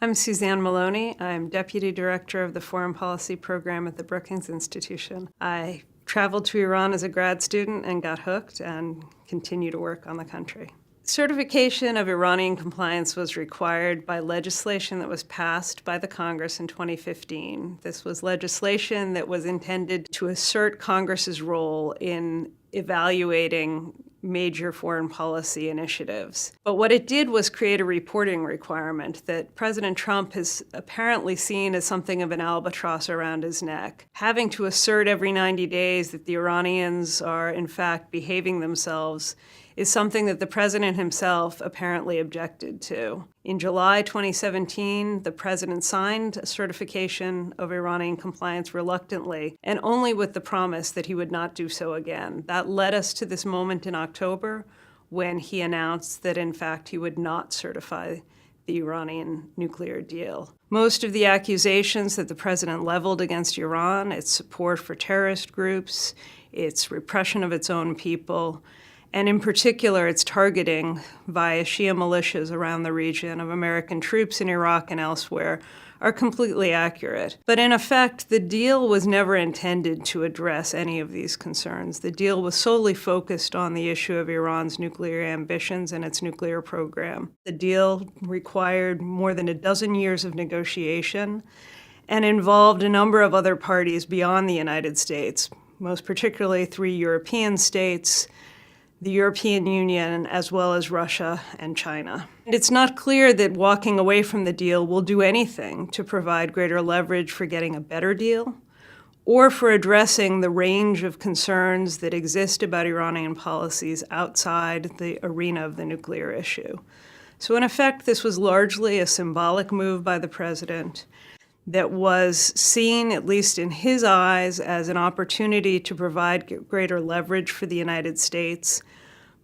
I'm Suzanne Maloney. I'm Deputy Director of the Foreign Policy Program at the Brookings Institution. I traveled to Iran as a grad student and got hooked and continue to work on the country. Certification of Iranian compliance was required by legislation that was passed by the Congress in 2015. This was legislation that was intended to assert Congress's role in evaluating major foreign policy initiatives. But what it did was create a reporting requirement that President Trump has apparently seen as something of an albatross around his neck. Having to assert every 90 days that the Iranians are in fact behaving themselves is something that the president himself apparently objected to. In July 2017, the president signed a certification of Iranian compliance reluctantly, and only with the promise that he would not do so again. That led us to this moment in October when he announced that, in fact, he would not certify the Iranian nuclear deal. Most of the accusations that the president leveled against Iran, its support for terrorist groups, its repression of its own people, and in particular, its targeting via Shia militias around the region of American troops in Iraq and elsewhere, are completely accurate. But in effect, the deal was never intended to address any of these concerns. The deal was solely focused on the issue of Iran's nuclear ambitions and its nuclear program. The deal required more than a dozen years of negotiation and involved a number of other parties beyond the United States, most particularly 3 European states, the European Union, as well as Russia and China. And it's not clear that walking away from the deal will do anything to provide greater leverage for getting a better deal or for addressing the range of concerns that exist about Iranian policies outside the arena of the nuclear issue. So in effect, this was largely a symbolic move by the president that was seen, at least in his eyes, as an opportunity to provide greater leverage for the United States,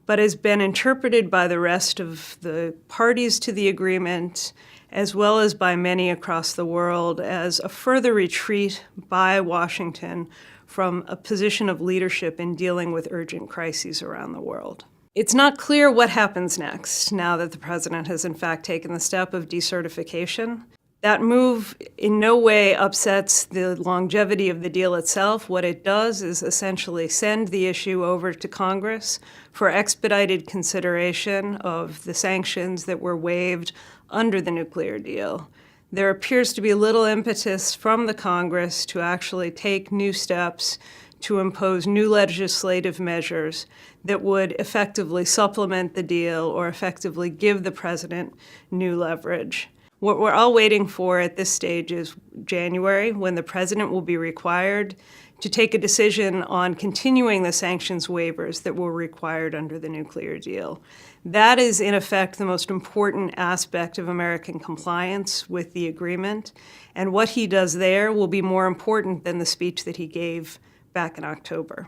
but has been interpreted by the rest of the parties to the agreement, as well as by many across the world, as a further retreat by Washington from a position of leadership in dealing with urgent crises around the world. It's not clear what happens next now that the president has in fact taken the step of decertification. That move in no way upsets the longevity of the deal itself. What it does is essentially send the issue over to Congress for expedited consideration of the sanctions that were waived under the nuclear deal. There appears to be little impetus from the Congress to actually take new steps to impose new legislative measures that would effectively supplement the deal or effectively give the president new leverage. What we're all waiting for at this stage is January, when the president will be required to take a decision on continuing the sanctions waivers that were required under the nuclear deal. That is, in effect, the most important aspect of American compliance with the agreement, and what he does there will be more important than the speech that he gave back in October.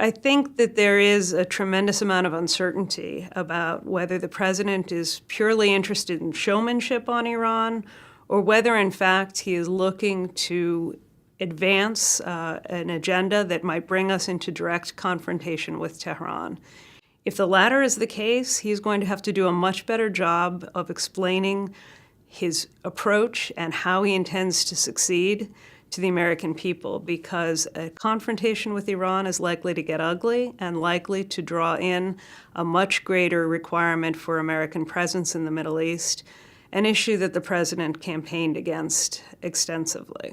I think that there is a tremendous amount of uncertainty about whether the president is purely interested in showmanship on Iran or whether, in fact, he is looking to advance an agenda that might bring us into direct confrontation with Tehran. If the latter is the case, he's going to have to do a much better job of explaining his approach and how he intends to succeed to the American people, because a confrontation with Iran is likely to get ugly and likely to draw in a much greater requirement for American presence in the Middle East, an issue that the president campaigned against extensively.